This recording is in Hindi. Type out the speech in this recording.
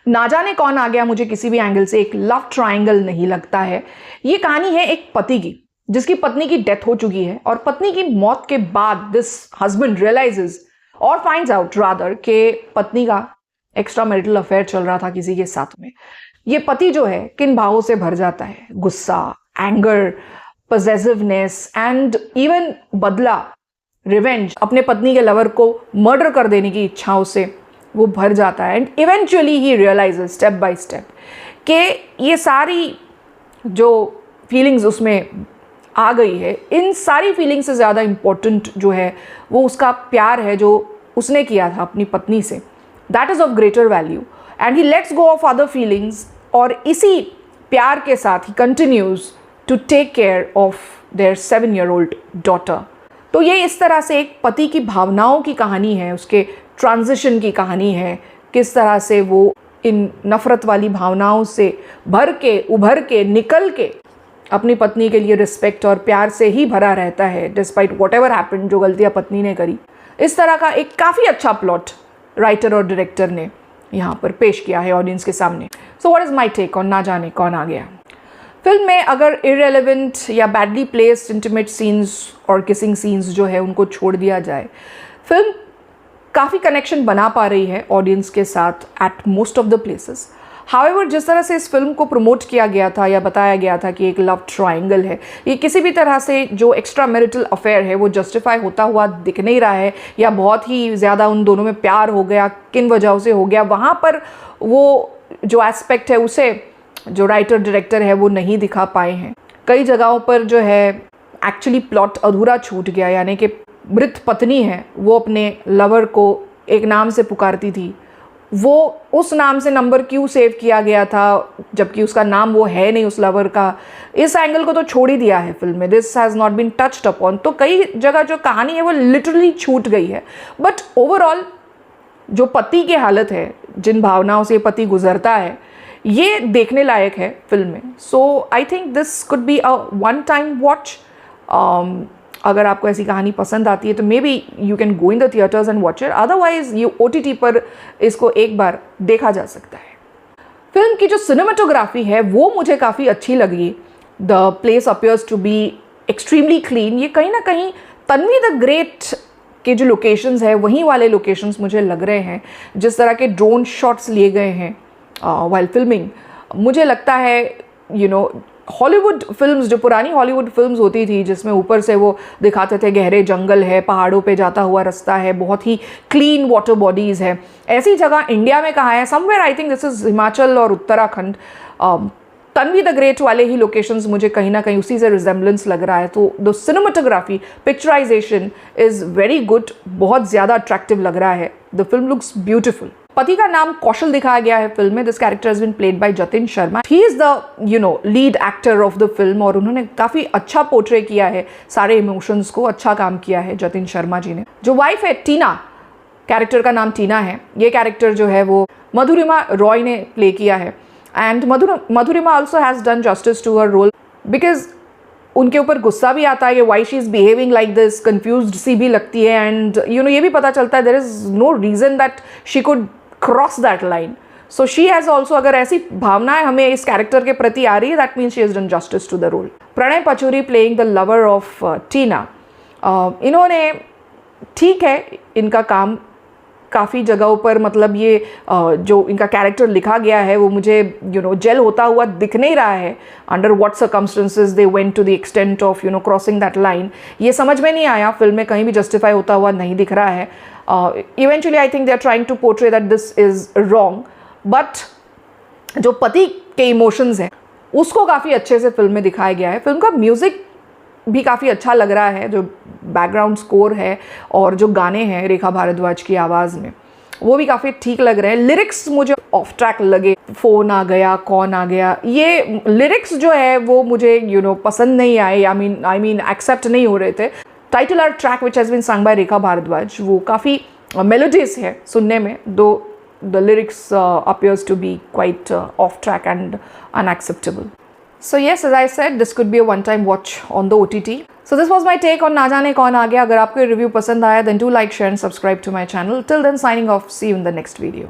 ना जाने कौन आ गया मुझे किसी भी एंगल से एक लव ट्रायंगल नहीं लगता है। ये कहानी है एक पति की जिसकी पत्नी की डेथ हो चुकी है और पत्नी की मौत के बाद दिस हस्बैंड रियलाइजेस और फाइंड्स आउट रादर कि पत्नी का एक्स्ट्रा मैरिटल अफेयर चल रहा था किसी के साथ में। ये पति जो है किन भावों से भर जाता है, गुस्सा, एंगर, पजेसिवनेस एंड इवन बदला, रिवेंज, अपने पत्नी के लवर को मर्डर कर देने की इच्छाओं से वो भर जाता है। And eventually he realises step by step कि ये सारी जो फीलिंग्स उसमें आ गई है, इन सारी फीलिंग्स से ज़्यादा इम्पोर्टेंट जो है वो उसका प्यार है जो उसने किया था अपनी पत्नी से। That is of greater value and he lets go of other feelings और इसी प्यार के साथ ही continues to take care of their 7-year-old daughter. तो ये इस तरह से एक पति की भावनाओं की कहानी है, उसके ट्रांजिशन की कहानी है, किस तरह से वो इन नफ़रत वाली भावनाओं से भर के, उभर के, निकल के अपनी पत्नी के लिए रिस्पेक्ट और प्यार से ही भरा रहता है डिस्पाइट वॉट एवर हैपेंड, जो गलतियाँ पत्नी ने करी। इस तरह का एक काफ़ी अच्छा प्लॉट राइटर और डायरेक्टर ने यहाँ पर पेश किया है ऑडियंस के सामने। So what is my take on ना जाने कौन आ गया। फिल्म में अगर इररेलेवेंट या बैडली प्लेस्ड इंटीमेट सीन्स और किसिंग सीन्स जो है उनको छोड़ दिया जाए, फिल्म काफ़ी कनेक्शन बना पा रही है ऑडियंस के साथ at most of the places. However जिस तरह से इस फिल्म को प्रमोट किया गया था या बताया गया था कि एक लव ट्रायंगल है, ये किसी भी तरह से जो एक्स्ट्रा मैरिटल अफेयर है वो जस्टिफाई होता हुआ दिख नहीं रहा है, या बहुत ही ज़्यादा उन दोनों में प्यार हो गया, किन वजहों से हो गया, वहाँ पर वो जो एस्पेक्ट है उसे जो राइटर डायरेक्टर है वो नहीं दिखा पाए हैं। कई जगहों पर जो है एक्चुअली प्लॉट अधूरा छूट गया, यानी कि मृत पत्नी है वो अपने लवर को एक नाम से पुकारती थी, वो उस नाम से नंबर क्यों सेव किया गया था जबकि उसका नाम वो है नहीं उस लवर का। इस एंगल को तो छोड़ ही दिया है फिल्म में, this has not been touched upon. तो कई जगह जो कहानी है वो लिटरली छूट गई है। बट ओवरऑल जो पति की हालत है, जिन भावनाओं से पति गुजरता है, ये देखने लायक है फिल्म में। So I think this could be a one time watch. अगर आपको ऐसी कहानी पसंद आती है तो maybe you can go in the theatres and watch it, otherwise ये OTT पर इसको एक बार देखा जा सकता है। फिल्म की जो सिनेमाटोग्राफी है वो मुझे काफ़ी अच्छी लगी। The place appears to be extremely clean. ये कहीं ना कहीं तन्वी द ग्रेट के जो लोकेशंस है वहीं वाले लोकेशंस मुझे लग रहे हैं। जिस तरह के ड्रोन शॉट्स लिए गए हैं वाइल फिल्मिंग, मुझे लगता है हॉलीवुड फिल्म्स, जो पुरानी हॉलीवुड फिल्म्स होती थी जिसमें ऊपर से वो दिखाते थे गहरे जंगल है, पहाड़ों पे जाता हुआ रास्ता है, बहुत ही क्लीन वाटर बॉडीज़ है, ऐसी जगह इंडिया में कहाँ है? Somewhere I think this is Himachal और उत्तराखंड। तन्वी द ग्रेट वाले ही लोकेशंस मुझे कहीं ना कहीं उसी से रिजेम्बलेंस लग रहा है। तो the cinematography, picturisation is very good, बहुत ज़्यादा अट्रैक्टिव लग रहा है। The film looks beautiful. पति का नाम कौशल दिखाया गया है फिल्म में। This character has been played by Jatin Sharma. He is the lead actor of the film और उन्होंने काफ़ी अच्छा पोर्ट्रे किया है सारे इमोशंस को, अच्छा काम किया है जतिन शर्मा जी ने। जो वाइफ है टीना, कैरेक्टर का नाम टीना है, ये कैरेक्टर जो है वो मधुरिमा रॉय ने प्ले किया है। And Madhurima also has done justice to her role, because उनके ऊपर गुस्सा भी आता है कि why she is behaving like this, confused सी भी लगती है। एंड ये भी पता चलता है there is no reason that she could cross that line. So she has also, अगर ऐसी भावनाएं हमें इस कैरेक्टर के प्रति आ रही है, that means she has done justice to the role. Pranay Pachauri playing the lover of Tina. इन्होंने, ठीक है, इनका काम काफ़ी जगहों पर, मतलब ये जो इनका कैरेक्टर लिखा गया है वो मुझे जेल होता हुआ दिख नहीं रहा है। Under what circumstances they went to the extent of crossing that line, ये समझ में नहीं आया। फिल्म में कहीं भी जस्टिफाई होता हुआ नहीं दिख रहा है। Eventually I think they are trying to portray that this is wrong, but जो पति के इमोशंस हैं उसको काफ़ी अच्छे से फिल्म में दिखाया गया है। फिल्म का म्यूज़िक भी काफ़ी अच्छा लग रहा है, जो बैकग्राउंड स्कोर है और जो गाने हैं रेखा भारद्वाज की आवाज़ में, वो भी काफ़ी ठीक लग रहे हैं। लिरिक्स मुझे ऑफ ट्रैक लगे, फ़ोन आ गया, कौन आ गया, ये लिरिक्स जो है वो मुझे पसंद नहीं आए, आई मीन एक्सेप्ट नहीं हो रहे थे। Title or track which has been sung by Rekha Bhardwaj, वो काफ़ी मेलोडियस है सुनने में, though the lyrics appears to be quite off track and unacceptable. So yes, as I said, this could be a one-time watch on the OTT. So this was my take on ना जाने कौन आ गया. अगर आपको ये review पसंद आया then do like, share and subscribe to my channel. Till then, signing off. See you in the next video.